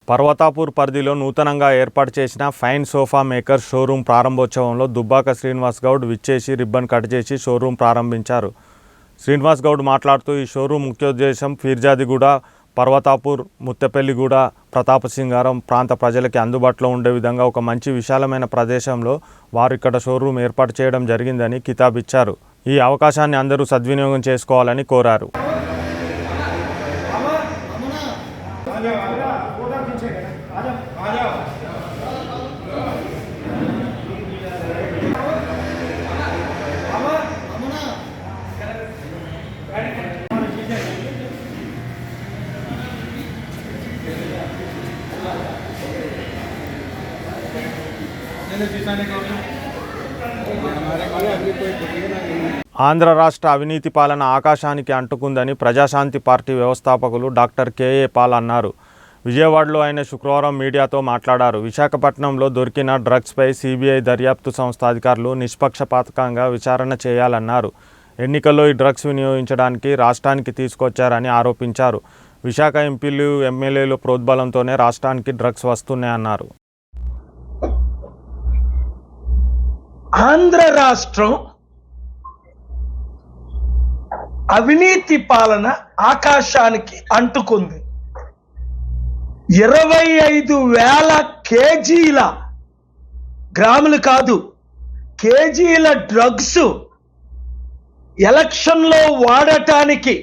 పర్వతాపూర్ పరిధిలో నూతనంగా ఏర్పాటు చేసిన ఫైన్ సోఫా మేకర్ షోరూం ప్రారంభోత్సవంలో దుబ్బాక శ్రీనివాస్ గౌడ్ విచ్చేసి రిబ్బన్ కట్ చేసి షోరూం ప్రారంభించారు. శ్రీనివాస్ గౌడ్ మాట్లాడుతూ ఈ షోరూం ముఖ్యోద్దేశం ఫిర్జాదిగూడ, పర్వతాపూర్, ముత్తపల్లిగూడ, ప్రతాపసింగారం ప్రాంత ప్రజలకి అందుబాటులో ఉండే విధంగా ఒక మంచి విశాలమైన ప్రదేశంలో వారు ఇక్కడ షోరూం ఏర్పాటు చేయడం జరిగిందని కితాబిచ్చారు. ఈ అవకాశాన్ని అందరూ సద్వినియోగం చేసుకోవాలని కోరారు. ఆంధ్ర రాష్ట్ర అవినీతి పాలన ఆకాశానికి అంటుకుందని ప్రజాశాంతి పార్టీ వ్యవస్థాపకులు డాక్టర్ కెఏ పాల్ అన్నారు. విజయవాడలో ఆయన శుక్రవారం మీడియాతో మాట్లాడారు. విశాఖపట్నంలో దొరికిన డ్రగ్స్పై సిబిఐ దర్యాప్తు సంస్థ అధికారులు నిష్పక్షపాతంగా విచారణ చేయాలన్నారు. ఎన్నికల్లో ఈ డ్రగ్స్ వినియోగించడానికి రాష్ట్రానికి తీసుకొచ్చారని ఆరోపించారు. విశాఖ ఎంపీలు, ఎమ్మెల్యేలు ప్రోద్బలంతోనే రాష్ట్రానికి డ్రగ్స్ వస్తున్నాయన్నారు. ఆంధ్ర రాష్ట్రం అవినీతి పాలన ఆకాశానికి అంటుకుంది. 25,000 కేజీల, గ్రాములు కాదు, కేజీల డ్రగ్స్ ఎలక్షన్లో వాడటానికి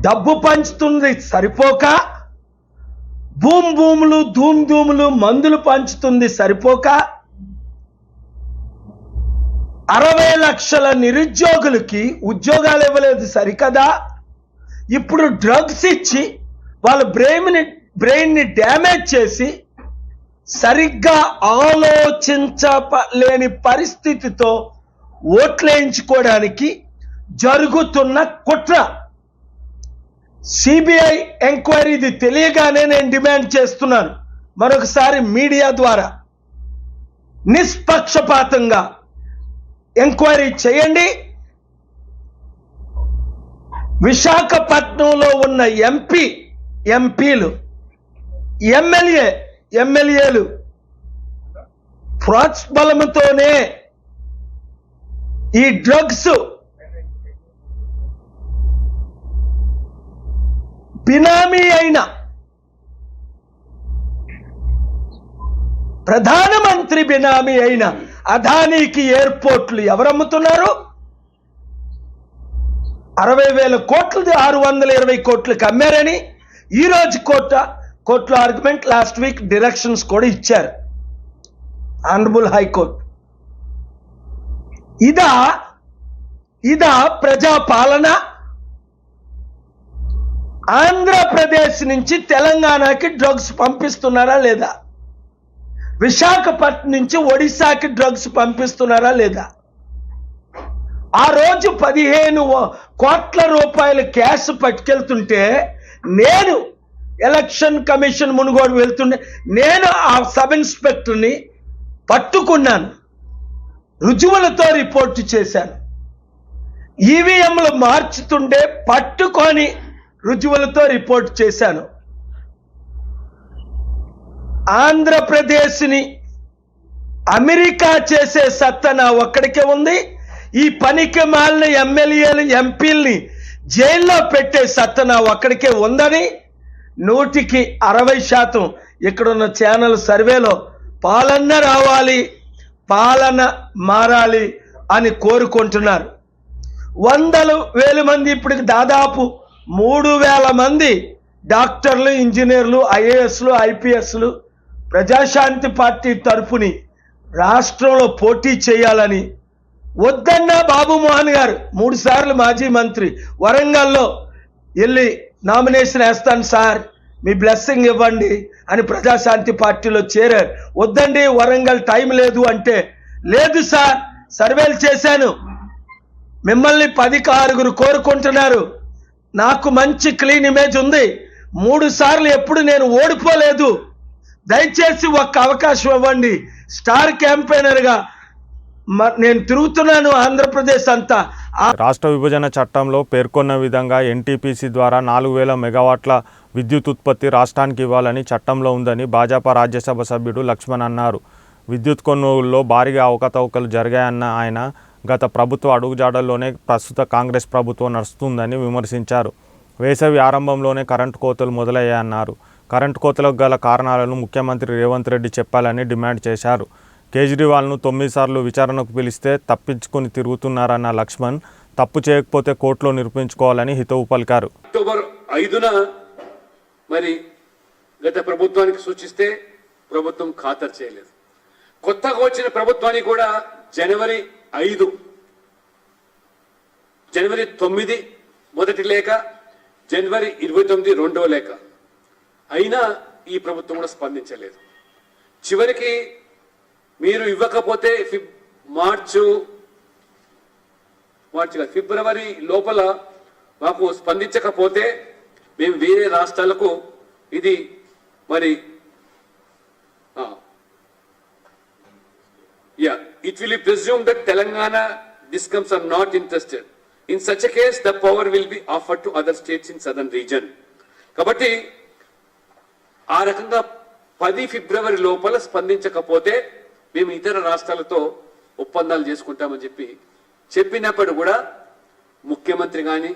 డబ్బు పంచుతుంది సరిపోక, భూములు ధూములు మందులు పంచుతుంది సరిపోక, 60 లక్షల నిరుద్యోగులకి ఉద్యోగాలు ఇవ్వలేదు సరికదా, ఇప్పుడు డ్రగ్స్ ఇచ్చి వాళ్ళ బ్రెయిన్ని డ్యామేజ్ చేసి సరిగ్గా ఆలోచించలేని పరిస్థితితో ఓట్లేయించుకోవడానికి జరుగుతున్న కుట్ర. సిబిఐ ఎంక్వైరీది తెలియగానే నేను డిమాండ్ చేస్తున్నాను, మరొకసారి మీడియా ద్వారా నిష్పక్షపాతంగా ఎంక్వైరీ చేయండి. విశాఖపట్నంలో ఉన్న ఎంపీలు, ఎమ్మెల్యేలు ప్రోత్బలంతోనే ఈ డ్రగ్స్ బినామీ అయిన ప్రధానమంత్రి బినామీ అయిన అదానీకి ఎయిర్పోర్ట్లు ఎవరమ్ముతున్నారు? 60,000 కోట్లది 620 కోట్లకి అమ్మారని ఈరోజు కోర్టులో ఆర్గ్యుమెంట్, లాస్ట్ వీక్ డైరెక్షన్స్ కూడా ఇచ్చారు ఆనరబుల్ హైకోర్టు. ఇదా ప్రజాపాలన? ఆంధ్రప్రదేశ్ నుంచి తెలంగాణకి డ్రగ్స్ పంపిస్తున్నారా లేదా? విశాఖపట్నం నుంచి ఒడిశాకి డ్రగ్స్ పంపిస్తున్నారా లేదా? ఆ రోజు 15 కోట్ల రూపాయల క్యాష్ పట్టుకెళ్తుంటే నేను ఎలక్షన్ కమిషన్ మునుగోడు వెళ్తుండే నేను ఆ సబ్ ఇన్స్పెక్టర్ని పట్టుకున్నాను, రుజువులతో రిపోర్టు చేశాను. ఈవీఎంలు మార్చుతుండే పట్టుకొని రుజువులతో రిపోర్ట్ చేశాను. ఆంధ్రప్రదేశ్ని అమెరికా చేసే సత్తా నా ఒక్కడికే ఉంది. ఈ పనికి మాలిన ఎమ్మెల్యేలు, ఎంపీల్ని జైల్లో పెట్టే సత్తా నా ఒక్కడికే ఉందని 100% ఇక్కడున్న ఛానల్ సర్వేలో పాలన రావాలి, పాలన మారాలి అని కోరుకుంటున్నారు. 100,000 మంది, ఇప్పటికి దాదాపు 3,000 మంది డాక్టర్లు, ఇంజనీర్లు, ఐఏఎస్లు, ఐపీఎస్లు ప్రజాశాంతి పార్టీ తరఫుని రాష్ట్రంలో పోటీ చేయాలని వద్దన్న బాబు మోహన్ గారు 3 సార్లు మాజీ మంత్రి వరంగల్లో వెళ్ళి నామినేషన్ వేస్తాను సార్, మీ బ్లెస్సింగ్ ఇవ్వండి అని ప్రజాశాంతి పార్టీలో చేరారు. వద్దండి, వరంగల్ టైం లేదు అంటే, లేదు సార్ సర్వేలు చేశాను, మిమ్మల్ని 10కి 6 కోరుకుంటున్నారు, నాకు మంచి క్లీన్ ఇమేజ్ ఉంది, 3 సార్లు ఎప్పుడు నేను ఓడిపోలేదు, దయచేసి ఒక్క అవకాశం ఇవ్వండి, స్టార్ క్యాంపెయినర్గా నేను తిరుగుతున్నాను ఆంధ్రప్రదేశ్ అంతా, రాష్ట్ర విభజన చట్టంలో పేర్కొన్న విధంగా ఎన్టీపీసీ ద్వారా 4,000 మెగావాట్ల విద్యుత్ ఉత్పత్తి రాష్ట్రానికి ఇవ్వాలని చట్టంలో ఉందని భాజపా రాజ్యసభ సభ్యుడు లక్ష్మణ్ అన్నారు. విద్యుత్ కొనుగోలులో భారీగా అవకతవకలు జరిగాయన్న ఆయన గత ప్రభుత్వ అడుగుజాడల్లోనే ప్రస్తుత కాంగ్రెస్ ప్రభుత్వం నడుస్తుందని విమర్శించారు. వేసవి ఆరంభంలోనే కరెంటు కోతలు మొదలయ్యాయన్నారు. కరెంటు కోతలకు గల కారణాలను ముఖ్యమంత్రి రేవంత్ రెడ్డి చెప్పాలని డిమాండ్ చేశారు. కేజ్రీవాల్ను 9 సార్లు విచారణకు పిలిస్తే తప్పించుకుని తిరుగుతున్నారన్న లక్ష్మణ్ తప్పు చేయకపోతే కోర్టులో నిరూపించుకోవాలని హితవు పలికారు. అక్టోబర్ 5న మరి గత ప్రభుత్వానికి సూచిస్తే ప్రభుత్వం ఖాతరు చేయలేదు. కొత్తగా వచ్చిన ప్రభుత్వానికి కూడా జనవరి 9 మొదటి లేఖ, జనవరి 29 రెండవ లేఖ అయినా ఈ ప్రభుత్వం కూడా స్పందించలేదు. చివరికి మీరు ఇవ్వకపోతే ఫిబ్రవరి లోపల మాకు స్పందించకపోతే మేము వేరే రాష్ట్రాలకు ఇది మరి it will be presumed that Telangana discoms are not interested. In such a case, the power will be offered to other states in southern region. కాబట్టి ఆ రకంగా 10 ఫిబ్రవరి లోపల స్పందించకపోతే మేము ఇతర రాష్ట్రాలతో ఒప్పందాలు చేసుకుంటామని చెప్పినప్పుడు కూడా ముఖ్యమంత్రి కానీ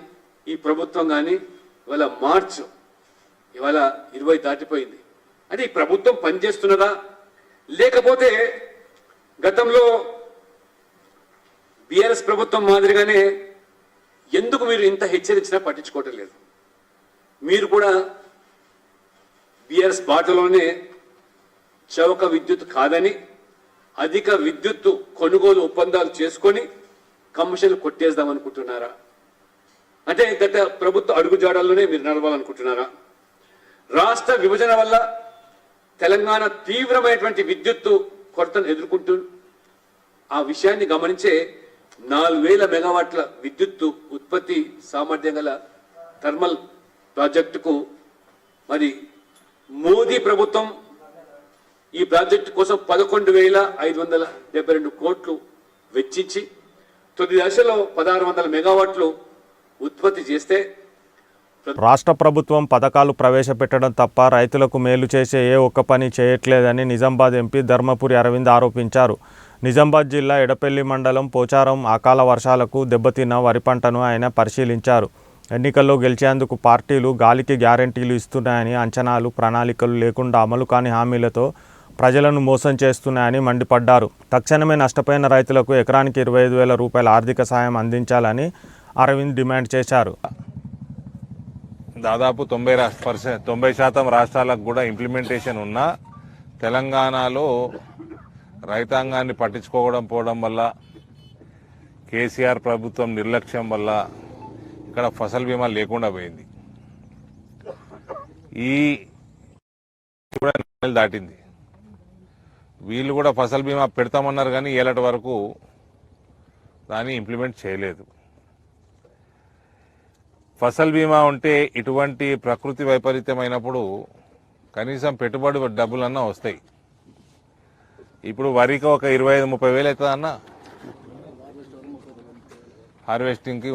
ఈ ప్రభుత్వం కానీ ఇవాళ మార్చ్ 20 దాటిపోయింది. అంటే ఈ ప్రభుత్వం పనిచేస్తున్నదా లేకపోతే గతంలో బీఆర్ఎస్ ప్రభుత్వం మాదిరిగానే ఎందుకు మీరు ఇంత హెచ్చరించినా పట్టించుకోవటం లేదు? మీరు కూడా బీఆర్ఎస్ బాటలోనే చౌక విద్యుత్ కాదని అధిక విద్యుత్ కొనుగోలు ఒప్పందాలు చేసుకొని కమిషన్లు కొట్టేద్దాం అనుకుంటున్నారా? అంటే గత ప్రభుత్వ అడుగుజాడల్లోనే మీరు నడవాలనుకుంటున్నారా? రాష్ట్ర విభజన వల్ల తెలంగాణ తీవ్రమైనటువంటి విద్యుత్ కొరతను ఎదుర్కొంటూ ఆ విషయాన్ని గమనించే 4,000 మెగావాట్ల విద్యుత్ ఉత్పత్తి సామర్థ్యం గల థర్మల్ ప్రాజెక్టుకు మరి మోదీ ప్రభుత్వం ఈ ప్రాజెక్టు కోసం 11,572 కోట్లు వెచ్చించి తొలి దశలో 1,600 మెగావాట్లు ఉత్పత్తి చేస్తే రాష్ట్ర ప్రభుత్వం పథకాలు ప్రవేశపెట్టడం తప్ప రైతులకు మేలు చేసే ఏ ఒక్క పని చేయట్లేదని నిజామాబాద్ ఎంపీ ధర్మపురి అరవింద్ ఆరోపించారు. నిజామాబాద్ జిల్లా ఎడపల్లి మండలం పోచారం అకాల వర్షాలకు దెబ్బతిన్న వరి పంటను ఆయన పరిశీలించారు. ఎన్నికల్లో గెలిచేందుకు పార్టీలు గాలికి గ్యారెంటీలు ఇస్తున్నాయని, అంచనాలు ప్రణాళికలు లేకుండా అమలు కాని హామీలతో ప్రజలను మోసం చేస్తున్నాయని మండిపడ్డారు. తక్షణమే నష్టపోయిన రైతులకు ఎకరానికి 25,000 రూపాయల ఆర్థిక సాయం అందించాలని అరవింద్ డిమాండ్ చేశారు. దాదాపు 90% రాష్ట్రాలకు కూడా ఇంప్లిమెంటేషన్ ఉన్నా తెలంగాణలో రైతాంగాన్ని పట్టించుకోవడం వల్ల, కేసీఆర్ ప్రభుత్వం నిర్లక్ష్యం వల్ల ఇక్కడ ఫసల్ బీమా లేకుండా పోయింది. ఈ కూడా నెలలు దాటింది. వీళ్ళు కూడా ఫసల్ బీమా పెడతామన్నారు కానీ ఏలటి వరకు దాన్ని ఇంప్లిమెంట్ చేయలేదు. ఫసల్ బీమా ఉంటే ఇటువంటి ప్రకృతి వైపరీత్యమైనప్పుడు కనీసం పెట్టుబడి డబ్బులన్నా వస్తాయి. ఇప్పుడు వరికి ఒక 25-30 వేలు అవుతుంది అన్న. హార్వెస్టింగ్కి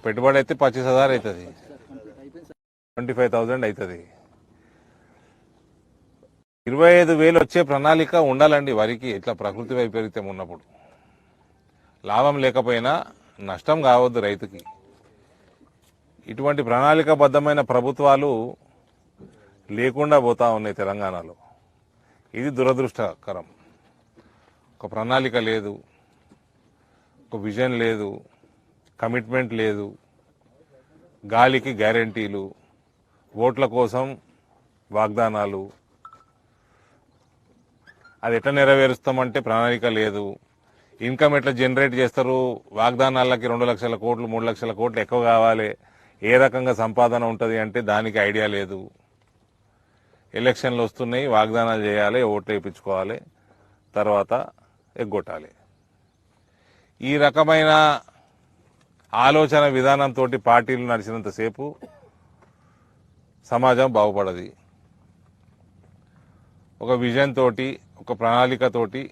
పెట్టుబడి అయితే 25,000 అవుతుంది, 25,000 అవుతుంది. 25,000 వచ్చే ప్రణాళిక ఉండాలండి వరికి. ఇట్లా ప్రకృతి వైపరీత్యం ఉన్నప్పుడు లాభం లేకపోయినా నష్టం కావద్దు రైతుకి. ఇటువంటి ప్రణాళికాబద్ధమైన ప్రభుత్వాలు లేకుండా పోతా ఉన్నాయి తెలంగాణలో. ఇది దురదృష్టకరం. ఒక ప్రణాళిక లేదు, ఒక విజన్ లేదు, కమిట్మెంట్ లేదు, గాలికి గ్యారెంటీలు, ఓట్ల కోసం వాగ్దానాలు. అది ఎట్లా నెరవేరుస్తామంటే ప్రణాళిక లేదు. ఇన్కమ్ ఎట్లా జనరేట్ చేస్తారు? వాగ్దానాలకి 2 లక్షల కోట్లు 3 లక్షల కోట్లు ఎక్కువ కావాలి, ఏ రకంగా సంపాదన ఉంటుంది అంటే దానికి ఐడియా లేదు. ఎలక్షన్లు వస్తున్నాయి, వాగ్దానాలు చేయాలి, ఓట్లు వేయించుకోవాలి, తర్వాత ఎగ్గొట్టాలి. ఈ రకమైన ఆలోచన విధానంతో పార్టీలు నడిచినంతసేపు సమాజం బాగుపడది. ఒక విజన్ తోటి, ఒక ప్రణాళికతోటి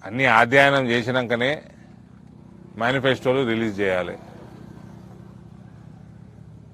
అన్ని అధ్యయనం చేసినాకనే మేనిఫెస్టోలు రిలీజ్ చేయాలి.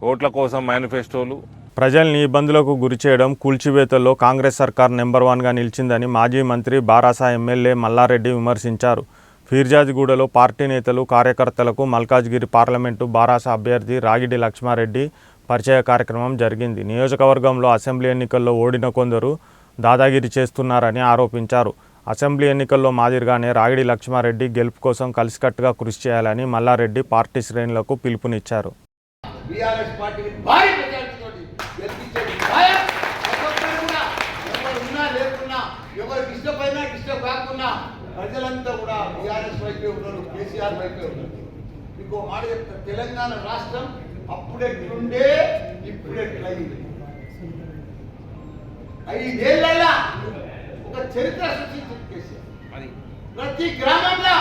ఓట్ల కోసం మేనిఫెస్టోలు. ప్రజల్ని ఇబ్బందులకు గురిచేయడం, కూల్చివేతల్లో కాంగ్రెస్ సర్కార్ నెంబర్ 1గా నిలిచిందని మాజీ మంత్రి బారాస ఎమ్మెల్యే మల్లారెడ్డి విమర్శించారు. ఫీర్జాదిగూడలో పార్టీ నేతలు, కార్యకర్తలకు మల్కాజ్గిరి పార్లమెంటు బారాస అభ్యర్థి రాగిడి లక్ష్మారెడ్డి పరిచయ కార్యక్రమం జరిగింది. నియోజకవర్గంలో అసెంబ్లీ ఎన్నికల్లో ఓడిన కొందరు దాదాగిరి చేస్తున్నారని ఆరోపించారు. అసెంబ్లీ ఎన్నికల్లో మాదిరిగానే రాగిడి లక్ష్మారెడ్డి గెలుపు కోసం కలిసికట్టుగా కృషి చేయాలని మల్లారెడ్డి పార్టీ శ్రేణులకు పిలుపునిచ్చారు. బీఆర్ఎస్ పార్టీ భారీ మెజారిటీతోటి గెలిపించేది ఖాయం. ఒక్కొక్కరు కూడా ఎవరు ఉన్నా లేకున్నా, ఎవరు డిస్టర్బ్ అయినా డిస్టర్బ్ కాకున్నా ప్రజలంతా కూడా బీఆర్ఎస్ వైపే ఉన్నారు, కేసీఆర్ వైపే ఉన్నారు. ఇంకో మాట చెప్తా, తెలంగాణ రాష్ట్రం అప్పుడెట్లుండే ఇప్పుడెట్లయింది. 5 ఏళ్లలో ఒక చరిత్ర సృష్టించింది కేసీఆర్. ప్రతి గ్రామంలో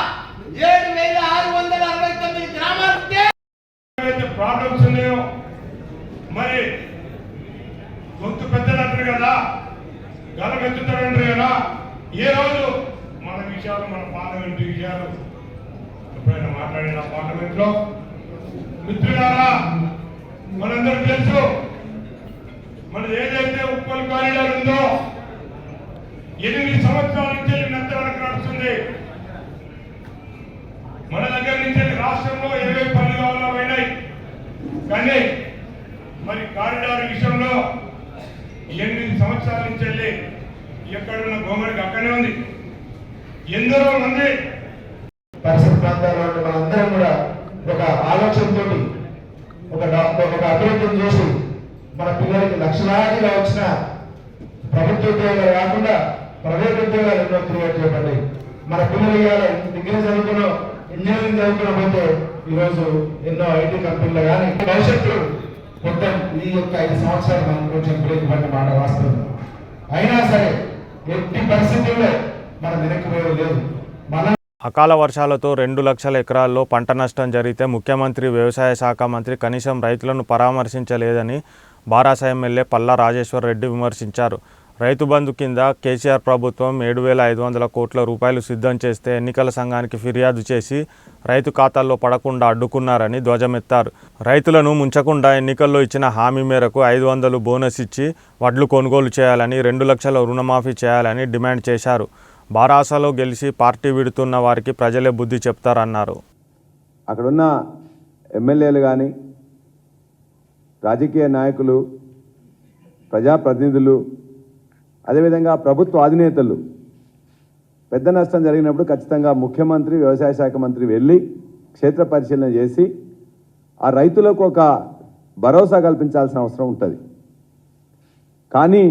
7,669 గ్రామాలు ఉంటే ప్రాబ్లమ్స్ ఉన్నాయో మరి గొంతు పెద్దలు అంటారు కదా, గలమెత్తుతారంటారు కదా. ఏ రోజు మన విషయాలు, మన పార్లమెంట్ విషయాలు ఎప్పుడైనా మాట్లాడిన పార్లమెంట్ లో? మిత్రులారా, మనందరూ తెలుసు మనది ఏదైతే ఉప్పల్ కారిడార్ ఉందో 8 సంవత్సరాల నుంచి నెత్త వరకు నడుస్తుంది. మన దగ్గర నుంచి రాష్ట్రంలో 20 పనులు అయినాయి. కానీ మరి కారిడార్ విషయంలో 8 సంవత్సరాల నుంచి వెళ్ళి ఎక్కడున్న గవర్నమెంట్ అక్కడే ఉంది. ఎందరో మంది పరిసర ప్రాంతాల్లో మనందరం కూడా ఒక ఆలోచనతో ఒక అభివృద్ధిని చూసి మన పిల్లలకి లక్షలాదిగా వచ్చిన ప్రభుత్వ ఉద్యోగాలు కాకుండా ప్రైవేట్ ఉద్యోగాలు ఎన్నో క్రియేట్ చేయబడ్డాయి. మన పిల్లలు ఇవాళ డిగ్రీ చదువుకున్న, ఇంజనీరింగ్ చదువుకున్న పోతే ఈరోజు ఎన్నో ఐటీ కంపెనీలు కానీ భవిష్యత్తు మొత్తం ఈ యొక్క 5 సంవత్సరాలు మనం కొంచెం బ్రేక్ పడిన మాట వాస్తవం. అయినా సరే ఎట్టి పరిస్థితుల్లో మనం వెనక్కిపోయేది లేదు. అకాల వర్షాలతో 2 లక్షల ఎకరాల్లో పంట నష్టం జరిగితే ముఖ్యమంత్రి, వ్యవసాయ శాఖ మంత్రి కనీసం రైతులను పరామర్శించలేదని బారాస ఎమ్మెల్యే పల్లా రాజేశ్వర్ రెడ్డి విమర్శించారు. రైతు బంధు కింద కేసీఆర్ ప్రభుత్వం 7,500 కోట్ల రూపాయలు సిద్ధం చేస్తే ఎన్నికల సంఘానికి ఫిర్యాదు చేసి రైతు ఖాతాల్లో పడకుండా అడ్డుకున్నారని ధ్వజమెత్తారు. రైతులను ముంచకుండా ఎన్నికల్లో ఇచ్చిన హామీ మేరకు 500 బోనస్ ఇచ్చి వడ్లు కొనుగోలు చేయాలని, 2 లక్షల రుణమాఫీ చేయాలని డిమాండ్ చేశారు. బారాసలో గెలిచి పార్టీ విడుతున్న వారికి ప్రజలే బుద్ధి చెప్తారన్నారు. అక్కడున్న ఎమ్మెల్యేలు కానీ, రాజకీయ నాయకులు, ప్రజాప్రతినిధులు, అదేవిధంగా ప్రభుత్వ అధినేతలు పెద్ద నష్టం జరిగినప్పుడు ఖచ్చితంగా ముఖ్యమంత్రి, వ్యవసాయ శాఖ మంత్రి వెళ్ళి క్షేత్ర పరిశీలన చేసి ఆ రైతులకు ఒక భరోసా కల్పించాల్సిన అవసరం ఉంటుంది. కానీ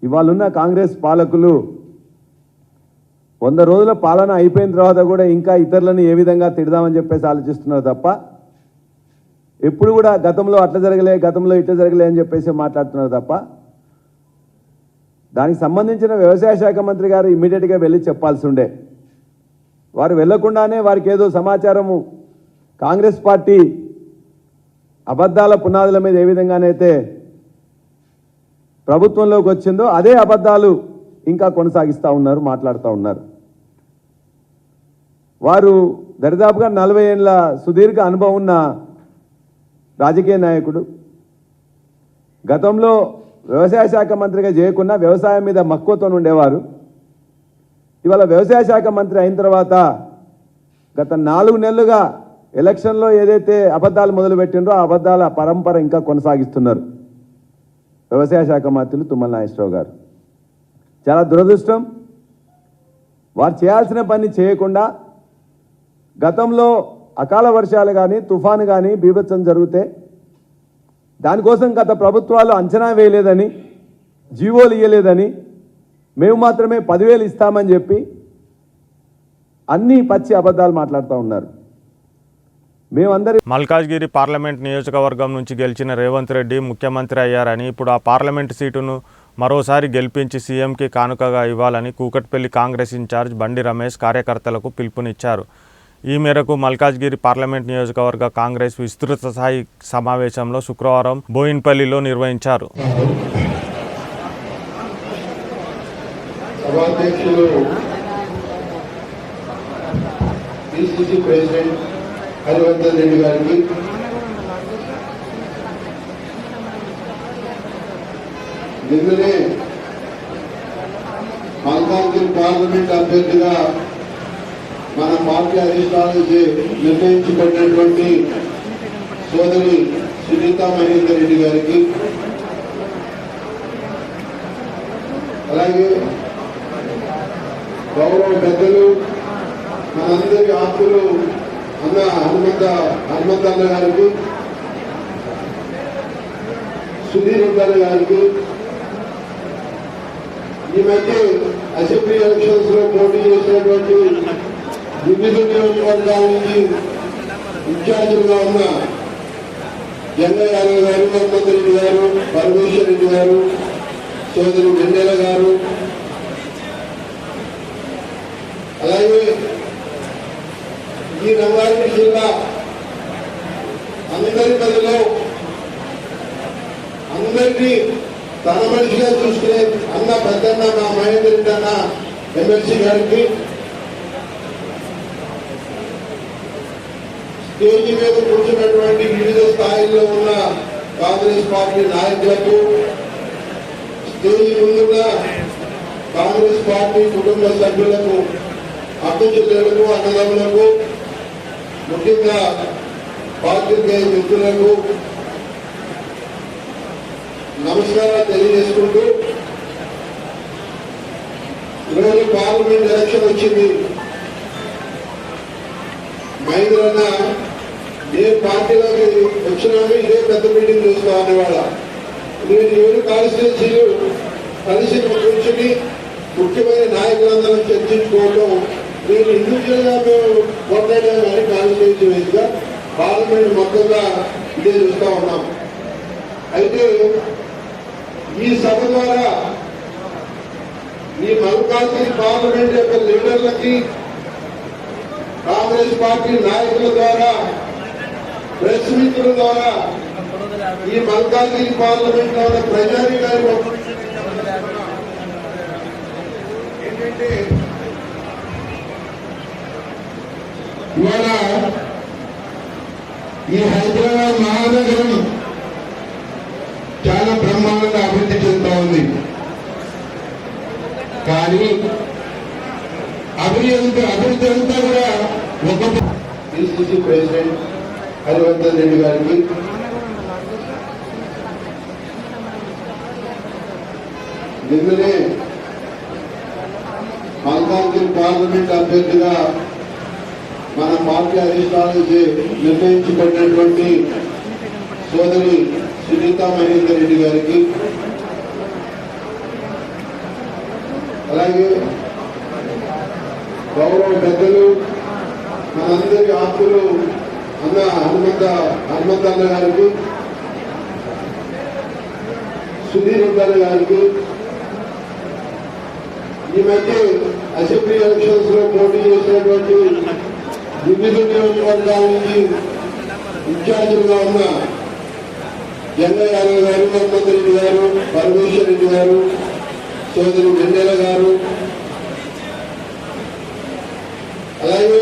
ఇవాళున్న కాంగ్రెస్ పాలకులు 100 రోజుల పాలన అయిపోయిన తర్వాత కూడా ఇంకా ఇతరులను ఏ విధంగా తిడదామని చెప్పేసి ఆలోచిస్తున్నారు తప్ప ఎప్పుడు కూడా గతంలో అట్లా జరగలే, గతంలో ఇట్లా జరగలే అని చెప్పేసి మాట్లాడుతున్నారు తప్ప దానికి సంబంధించిన వ్యవసాయ శాఖ మంత్రి గారు ఇమ్మీడియట్గా వెళ్ళి చెప్పాల్సి ఉండే. వారు వెళ్లకుండానే వారికి ఏదో సమాచారము కాంగ్రెస్ పార్టీ అబద్ధాల పునాదుల మీద ఏ విధంగానైతే ప్రభుత్వంలోకి వచ్చిందో అదే అబద్ధాలు ఇంకా కొనసాగిస్తూ ఉన్నారు, మాట్లాడుతూ ఉన్నారు. వారు దరిదాపుగా 40 ఏళ్ల సుదీర్ఘ అనుభవం ఉన్న రాజకీయ నాయకుడు. గతంలో వ్యవసాయ శాఖ మంత్రిగా చేయకుండా వ్యవసాయం మీద మక్కువతో ఉండేవారు. ఇవాళ వ్యవసాయ శాఖ మంత్రి అయిన తర్వాత గత 4 నెలలుగా ఎలక్షన్లో ఏదైతే అబద్ధాలు మొదలుపెట్టిండ్రో ఆ అబద్ధాల పరంపర ఇంకా కొనసాగిస్తున్నారు వ్యవసాయ శాఖ మంత్రులు తుమ్మల నాగేశ్వరరావు గారు. చాలా దురదృష్టం. వారు చేయాల్సిన పని చేయకుండా గతంలో అకాల వర్షాలు కానీ, తుఫాను కానీ బీభత్సం జరిగితే దానికోసం గత ప్రభుత్వాలు అంచనా వేయలేదని, జీవోలు ఇవ్వలేదని, మేము మాత్రమే 10,000 ఇస్తామని చెప్పి అన్ని పచ్చి అబద్ధాలు మాట్లాడుతూ ఉన్నారు. మల్కాజ్గిరి పార్లమెంట్ నియోజకవర్గం నుంచి గెలిచిన రేవంత్ రెడ్డి ముఖ్యమంత్రి అయ్యారని, ఇప్పుడు ఆ పార్లమెంటు సీటును మరోసారి గెలిపించి సీఎంకి కానుకగా ఇవ్వాలని కూకట్పల్లి కాంగ్రెస్ ఇన్ఛార్జ్ బండి రమేష్ కార్యకర్తలకు పిలుపునిచ్చారు. ఈ మేరకు మల్కాజ్గిరి పార్లమెంట్ నియోజకవర్గ కాంగ్రెస్ విస్తృత స్థాయి సమావేశంలో శుక్రవారం బోయిన్పల్లిలో నిర్వహించారు. పిసిసి ప్రెసిడెంట్ హరివర్ధన్ రెడ్డి గారికి, నిన్ననే మల్కాజ్గిరి పార్లమెంట్ అభ్యర్థిగా మన పార్టీ అధిష్టానం నిర్ణయించుకున్నటువంటి సోదరి సునీతా మహేందర్ రెడ్డి గారికి, అలాగే గౌరవ పెద్దలు మనందరి ఆత్మలు అన్న హనుమంతన్న గారికి, సుధీర్ రెడ్డి గారికి, ఈ మధ్య అసెంబ్లీ ఎలక్షన్స్ లో పోటీ చేసినటువంటి వివిధ నియోజకవర్గాల నుంచి ఇన్ఛార్జీలుగా ఉన్న జంగయ్య యాదవ్ గారు, హనుమంత్ రెడ్డి గారు, పరమేశ్వర్ రెడ్డి గారు, సోదరు వెన్నెల గారు, అలాగే ఈ రంగారెడ్డి జిల్లా అందరి మధ్యలో అందరినీ తన మనిషిగా చూసుకునే అన్న పెద్దన్న మా మహేందర్ రెడ్డి అన్న ఎమ్మెల్సీ గారికి, స్టేజీ మీద కూర్చున్నటువంటి వివిధ స్థాయిల్లో ఉన్న కాంగ్రెస్ పార్టీ నాయకులకు, స్టేజీ ముందున్న కాంగ్రెస్ పార్టీ కుటుంబ సభ్యులకు, అక్క చెల్లెలకు, అన్నదమ్ములకు, ముఖ్యంగా పాత్రికేయ మిత్రులకు నమస్కారాలు తెలియజేసుకుంటూ, ఈరోజు పార్లమెంట్ ఎలక్షన్ వచ్చింది. మహేంద్రన్న ఏ పార్టీలోకి వచ్చినాము ఇదే పెద్ద మీటింగ్ చూస్తా అనేవాళ్ళ. నేను 7 కాన్స్టిట్యూన్సీలు కలిసి కూర్చుని ముఖ్యమైన నాయకులందరూ చర్చించుకోవడం, నేను ఇండివిజువల్ గా మేము కొట్లాడాము అని కాన్స్టిట్యూన్సీ వేదిగా పార్లమెంట్ మొత్తంగా ఇదే చూస్తా ఉన్నాం. అయితే ఈ సభ ద్వారా ఈ మల్కాజ్గిరి పార్లమెంట్ యొక్క లీడర్లకి, కాంగ్రెస్ పార్టీ నాయకుల ద్వారా, ప్రెస్ మిత్రుల ద్వారా ఈ మల్కాజ్గిరి పార్లమెంట్ లో ఉన్న ప్రజానీకానికి ఏంటంటే ఇవాళ ఈ హైదరాబాద్ మహానగరం చాలా బ్రహ్మాండంగా అభివృద్ధి చెందుతా ఉంది. కానీ అభివృద్ధి అంతా కూడా ఒక పిసిసి ప్రెసిడెంట్ హరివర్ధన్ రెడ్డి గారికి, నిన్ననే మల్కాజ్గిరి పార్లమెంట్ అభ్యర్థిగా మన పార్టీ అధిష్టానం నిర్ణయించుకున్నటువంటి సోదరి సునీతా మహేందర్ రెడ్డి గారికి, అలాగే గౌరవ పెద్దలు మనందరి ఆత్మలు అన్న హనుమంతన్న గారికి, సుధీర్ రెడ్డి గారికి, ఈ మధ్య అసెంబ్లీ ఎలక్షన్స్ లో పోటీ చేసినటువంటి వివిధ నియోజకవర్గాల నుంచి ఇన్ఛార్జీలుగా ఉన్న జంగయ్య యాదవ్ గారు, హనుమంత్ రెడ్డి గారు, పరమేశ్వర్ రెడ్డి గారు, సోదరు వెన్నెల గారు, అలాగే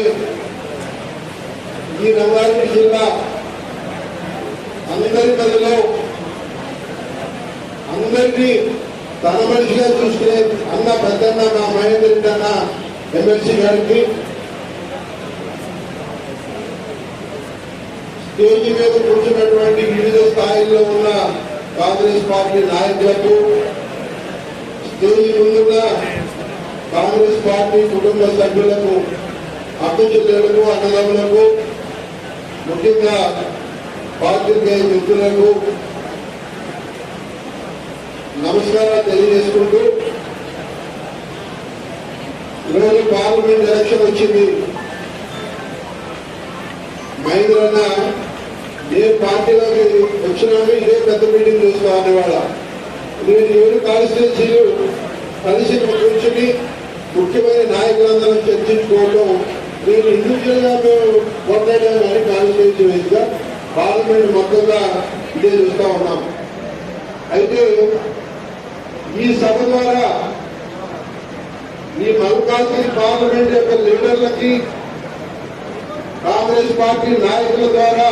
ఈ రంగారెడ్డి జిల్లా అందరి మధ్యలో అందరినీ తన మనిషిగా చూసుకునే అన్న పెద్దన్న మా మహేందర్ రెడ్డి అన్న ఎమ్మెల్సీ గారికి, స్టేజీ మీద కూర్చున్నటువంటి వివిధ స్థాయిల్లో ఉన్న కాంగ్రెస్ పార్టీ నాయకులకు, స్టేజీ ముందున్న కాంగ్రెస్ పార్టీ కుటుంబ సభ్యులకు, అక్క చెల్లెలకు, అన్నదమ్ములకు, ముఖ్యంగా పాత్రికేయ మిత్రులకు నమస్కారాలు తెలియజేసుకుంటూ, ఈరోజు పార్లమెంట్ ఎలక్షన్ వచ్చింది. మహేంద్రన్న ఏ పార్టీలోకి వచ్చినాము ఇదే పెద్ద మీటింగ్ చూస్తా అనేవాళ్ళ. నేను 7 కాన్స్టిట్యూన్సీలు కలిసి కూర్చుని ముఖ్యమైన నాయకులందరూ చర్చించుకోవడం, నేను ఇండివిజువల్ గా మేము కొట్లాడాము అని కాన్స్టిట్యూన్సీ వేదిగా పార్లమెంట్ మొత్తంగా ఇదే చూస్తా ఉన్నాం. అయితే ఈ సభ ద్వారా ఈ మల్కాజ్గిరి పార్లమెంట్ యొక్క లీడర్లకి, కాంగ్రెస్ పార్టీ నాయకుల ద్వారా,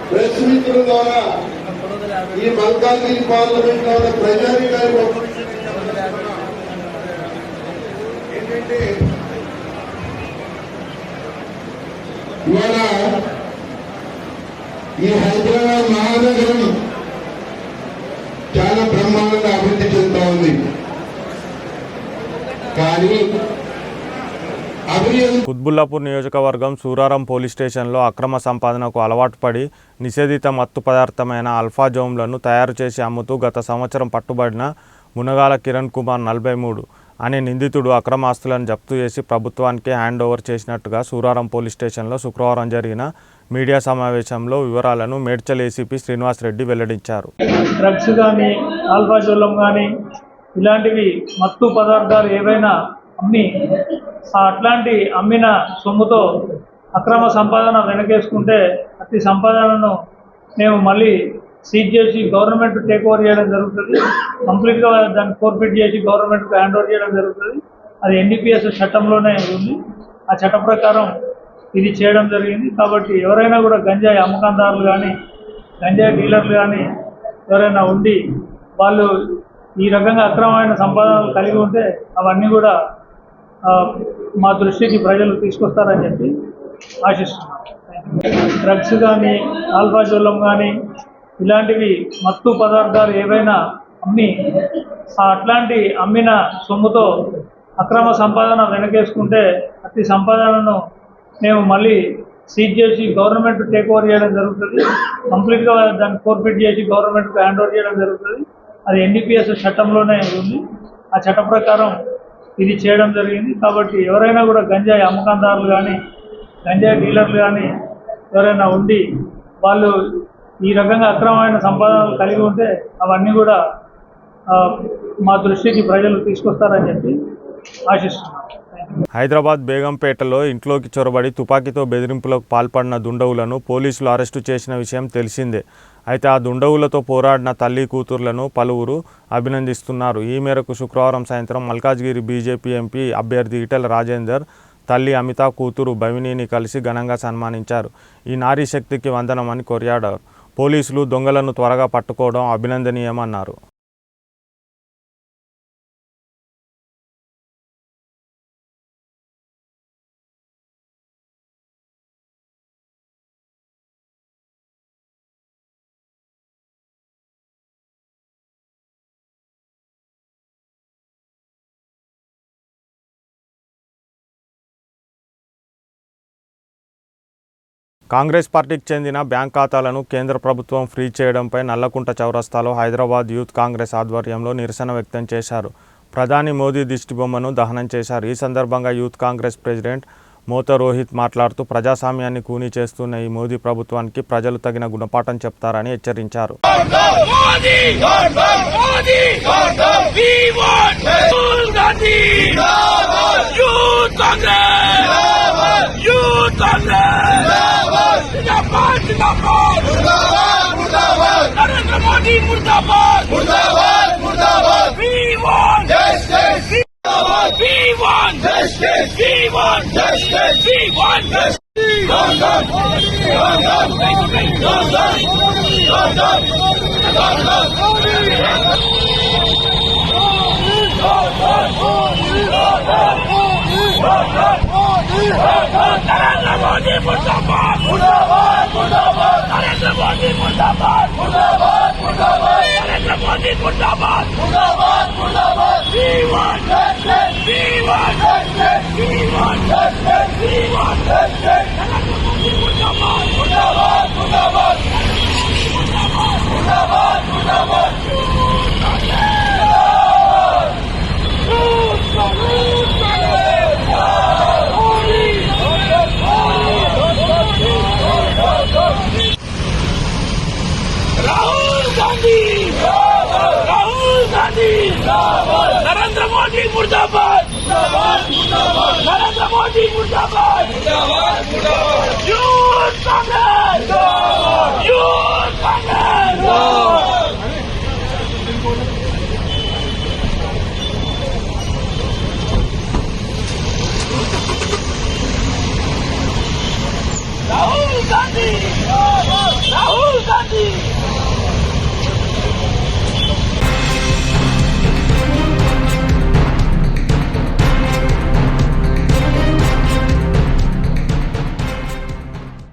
ప్రెస్ మిత్రుల ద్వారా ఈ మల్కాజ్గిరి పార్లమెంట్ లో ఉన్న ప్రజానీకానికి ఏంటంటే ఇవాళ ఈ హైదరాబాద్ మహానగరం చాలా బ్రహ్మాండంగా అభివృద్ధి చెందుతా ఉంది. కానీ కుత్బుల్లాపూర్ నియోజకవర్గం సూరారం పోలీస్ స్టేషన్లో అక్రమ సంపాదనకు అలవాటు పడి నిషేధిత మత్తు పదార్థమైన అల్ఫాజోమ్లను తయారు చేసి అమ్ముతూ గత సంవత్సరం పట్టుబడిన మునగాల కిరణ్ కుమార్ 43 అనే నిందితుడు అక్రమాస్తులను జప్తు చేసి ప్రభుత్వానికి హ్యాండ్ ఓవర్ చేసినట్టుగా సూరారం పోలీస్ స్టేషన్లో శుక్రవారం జరిగిన మీడియా సమావేశంలో వివరాలను మేడ్చల్ ఏసీపీ శ్రీనివాస్ రెడ్డి వెల్లడించారు. డ్రగ్స్ కానీ ఆల్ఫాజోలం కానీ ఇలాంటివి మత్తు పదార్థాలు ఏవైనా అమ్మి అట్లాంటి అమ్మిన సొమ్ముతో అక్రమ సంపాదన వెనకేసుకుంటే అతి సంపాదనను మేము మళ్ళీ సీజ్ చేసి గవర్నమెంట్ టేక్ ఓవర్ చేయడం జరుగుతుంది. కంప్లీట్గా దాన్ని ఫోర్ఫిట్ చేసి గవర్నమెంట్కి హ్యాండ్ ఓవర్ చేయడం జరుగుతుంది. అది ఎన్డీపీఎస్ చట్టంలోనే ఉంది. ఆ చట్ట ప్రకారం ఇది చేయడం జరిగింది. కాబట్టి ఎవరైనా కూడా గంజాయి అమ్మకందారులు కానీ గంజాయి డీలర్లు కానీ ఎవరైనా ఉండి వాళ్ళు ఈ రకంగా అక్రమమైన సంపాదనలు కలిగి ఉంటే అవన్నీ కూడా మా దృష్టికి ప్రజలు తీసుకొస్తారని చెప్పి ఆశిస్తున్నాం. డ్రగ్స్ కానీ ఆల్ఫాజోలం కానీ ఇలాంటివి మత్తు పదార్థాలు ఏవైనా అమ్మి అట్లాంటి అమ్మిన సొమ్ముతో అక్రమ సంపాదన వెనకేసుకుంటే అతి సంపాదనను మేము మళ్ళీ సీజ్ చేసి గవర్నమెంట్ టేక్ ఓవర్ చేయడం జరుగుతుంది. కంప్లీట్గా దాన్ని ఫోర్ఫిట్ చేసి గవర్నమెంట్కి హ్యాండ్ ఓవర్ చేయడం జరుగుతుంది. అది ఎన్డీపీఎస్ చట్టంలోనే ఉంది. ఆ చట్ట ప్రకారం ఇది చేయడం జరిగింది. కాబట్టి ఎవరైనా కూడా గంజాయి అమ్మకందారులు కానీ గంజాయి డీలర్లు కానీ ఎవరైనా ఉండి వాళ్ళు ఈ రకంగా అక్రమమైన సంపాదనలు కలిగి ఉంటే అవన్నీ కూడా మా దృష్టికి ప్రజలు తీసుకొస్తారని చెప్పి ఆశిస్తున్నాం. హైదరాబాద్ బేగంపేటలో ఇంట్లోకి చొరబడి తుపాకీతో బెదిరింపులకు పాల్పడిన దుండగులను పోలీసులు అరెస్టు చేసిన విషయం తెలిసిందే. అయితే ఆ దుండగులతో పోరాడిన తల్లి కూతుర్లను పలువురు అభినందిస్తున్నారు. ఈ మేరకు శుక్రవారం సాయంత్రం మల్కాజ్గిరి బీజేపీ ఎంపీ అభ్యర్థి ఈటెల రాజేందర్ తల్లి అమిత కూతురు భవినీని కలిసి ఘనంగా సన్మానించారు. ఈ నారీ శక్తికి వందనమని కొనియాడారు. పోలీసులు దొంగలను త్వరగా పట్టుకోవడం అభినందనీయమన్నారు. కాంగ్రెస్ పార్టీకి చెందిన బ్యాంక్ ఖాతాలను కేంద్ర ప్రభుత్వం ఫ్రీ చేయడంపై నల్లకుంట చౌరస్తాలో హైదరాబాద్ యూత్ కాంగ్రెస్ ఆధ్వర్యంలో నిరసన వ్యక్తం చేశారు. ప్రధాని మోదీ దిష్టిబొమ్మను దహనం చేశారు. ఈ సందర్భంగా యూత్ కాంగ్రెస్ ప్రెసిడెంట్ మోత రోహిత్ మాట్లాడుతూ ప్రజాస్వామ్యాన్ని కూనీ చేస్తున్న ఈ మోదీ ప్రభుత్వానికి ప్రజలు తగిన గుణపాఠం చెప్తారని హెచ్చరించారు. नरेंद्र मोदी मुर्दाबाद मुर्दाबाद मुर्दाबाद We want justice We want justice We want justice We want justice Narendra Modi मुर्दाबाद मुर्दाबाद मुर्दाबाद नरेंद्र मोदी मुर्दाबाद मुर्दाबाद मुर्दाबाद नरेंद्र मोदी मुर्दाबाद मुर्दाबाद मुर्दाबाद We want justice We want justice We want justice We want justice Narendra Modi मुर्दाबाद मुर्दाबाद मुर्दाबाद मुर्दाबाद मुर्दाबाद मुर्दाबाद राहुल गांधी नरेंद्र मोदी मुर्दाबाद नरेंद्र मोदी मुर्दाबाद यूथ कांग्रेस यूथ कांग्रेस రాహుల్ గాంధీ